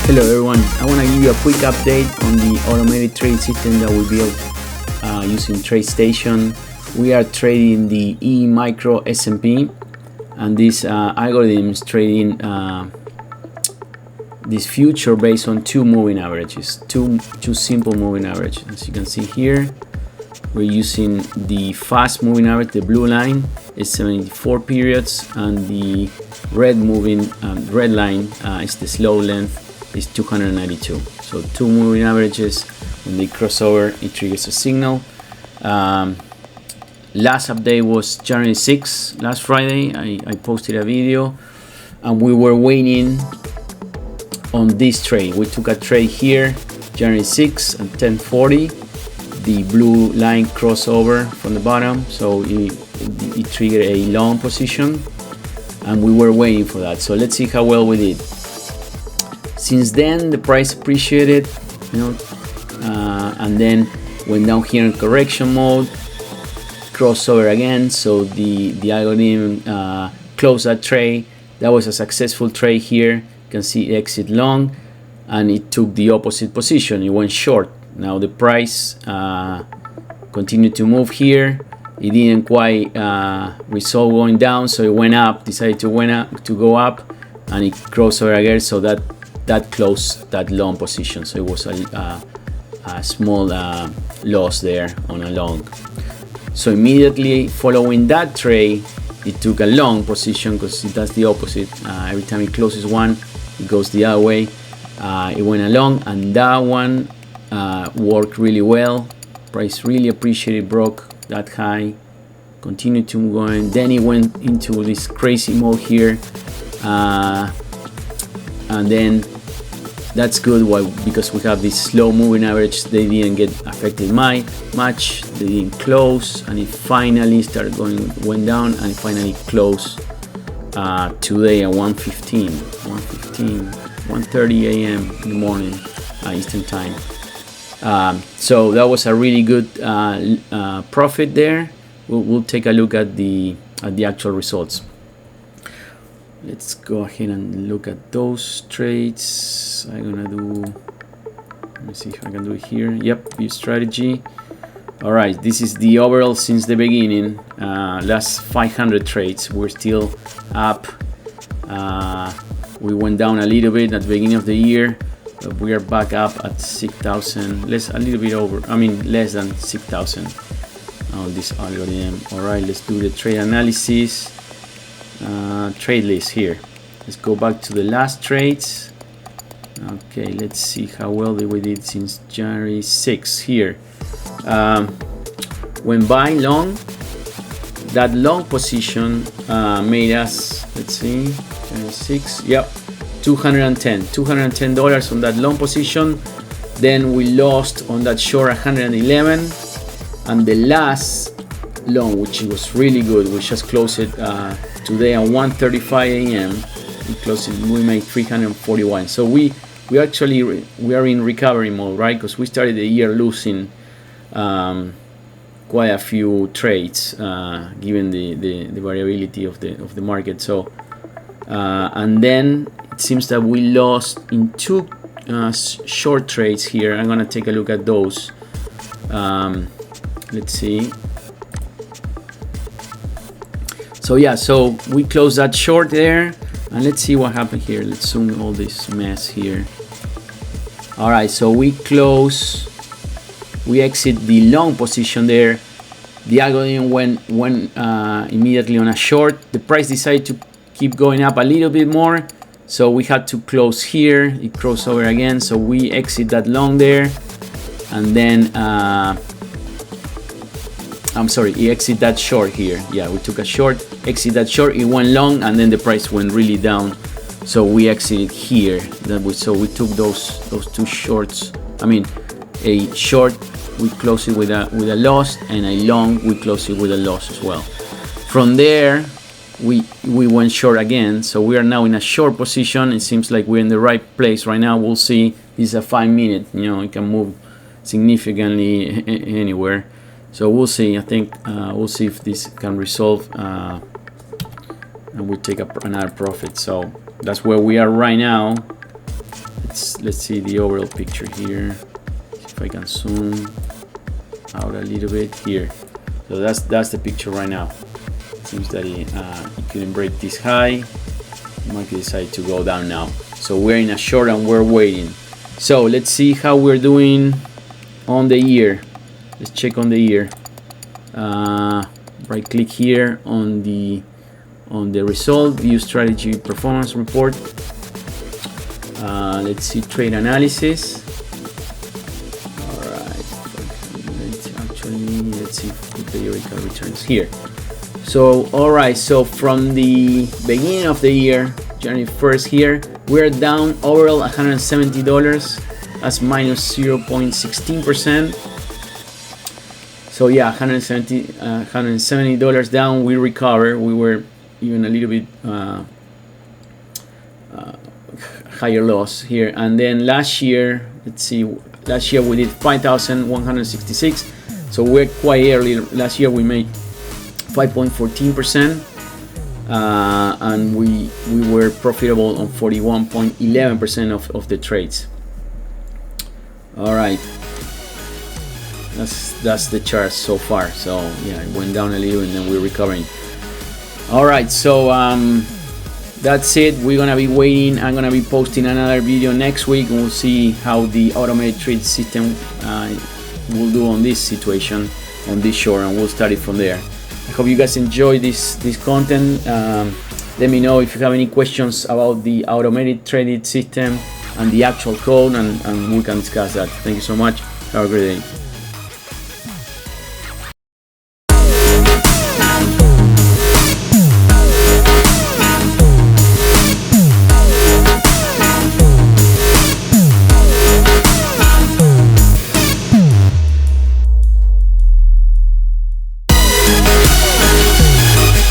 Hello everyone, I want to give you a quick update on the automated trade system that we built using TradeStation. We are trading the E-micro S&P, and this algorithm is trading this future based on two moving averages, two simple moving averages. As you can see here, we're using the fast moving average, the blue line is 74 periods, and the red line is the slow length, is 292. So two moving averages. When they cross over, it triggers a signal. Last update was January 6th, last Friday. I posted a video, and we were waiting on this trade. We took a trade here, January 6th at 10:40. The blue line crossover from the bottom, so it triggered a long position, and we were waiting for that. So let's see how well we did. Since then, the price appreciated, and then went down here in correction mode, crossover again. So the algorithm closed that trade. That was a successful trade here. You can see exit long, and it took the opposite position. It went short. Now the price continued to move here. It didn't quite resolve going down, so it went up. Decided to go up, and it crossed over again. So that closed that long position. So it was a small loss there on a long. So immediately following that trade, it took a long position because it does the opposite. Every time it closes one, it goes the other way. It went along, and that one worked really well. Price really appreciated, broke that high, continued to go, and then it went into this crazy mode here, and then that's good. Why? Because we have this slow moving average. They didn't get affected much. They didn't close, and it finally went down, and it finally closed today at 1:30 a.m. in the morning Eastern time. So that was a really good profit there. We'll take a look at the actual results. Let's go ahead and look at those trades. Let me see if I can do it here. Yep, view strategy. All right, this is the overall since the beginning. Last 500 trades, we're still up. We went down a little bit at the beginning of the year, but we are back up at 6,000, less than 6,000 on this algorithm. All right, let's do the trade analysis. Trade list here. Let's go back to the last trades. Okay, let's see how well we did since January 6th here. Went by long. That long position made us, let's see, January 6th, yep, $210 on that long position. Then we lost on that short 111, and the last long, which was really good, we just closed it today at 1:35 a.m. We made 341. So we are in recovery mode, right? Because we started the year losing quite a few trades given the variability of the market. So and then it seems that we lost in two short trades here. I'm gonna take a look at those. Let's see. So yeah, so we closed that short there, and let's see what happened here. Let's zoom all this mess here. All right, so we exit the long position there. The algorithm went immediately on a short. The price decided to keep going up a little bit more, so we had to close here. It crossed over again, so we exit that long there, and then he exit that short here. Yeah, we took a short, exit that short, it went long, and then the price went really down, so we exited here. So we took those two shorts. A short, we closed it with a loss, and a long, we closed it with a loss as well. From there, we went short again, so we are now in a short position. It seems like we're in the right place right now. We'll see. This is a 5 minute. It can move significantly anywhere. So we'll see. I think we'll see if this can resolve, and we take another profit. So that's where we are right now. let's see the overall picture here. See if I can zoom out a little bit here. So that's the picture right now. It seems that it couldn't break this high. The market decided to go down now. So we're in a short and we're waiting. So let's see how we're doing on the year. Let's check on the year. Right click here on the result, view strategy performance report. Let's see trade analysis. All right, let's see periodical returns here. So all right, so from the beginning of the year, January 1st here, we're down overall $170. That's minus 0.16%. So yeah, $170 down. We recover. We were even a little bit higher loss here. And then last year, let's see, last year we did 5,166. So we're quite early. Last year we made 5.14%, and we were profitable on 41.11% of the trades. All right. That's the chart so far. So yeah, it went down a little and then we're recovering. All right, so that's it. We're gonna be waiting. I'm gonna be posting another video next week, and we'll see how the automated trade system will do on this situation, on this short, and we'll start it from there. I hope you guys enjoy this content. Let me know if you have any questions about the automated trading system and the actual code, and we can discuss that. Thank you so much. Have a great day.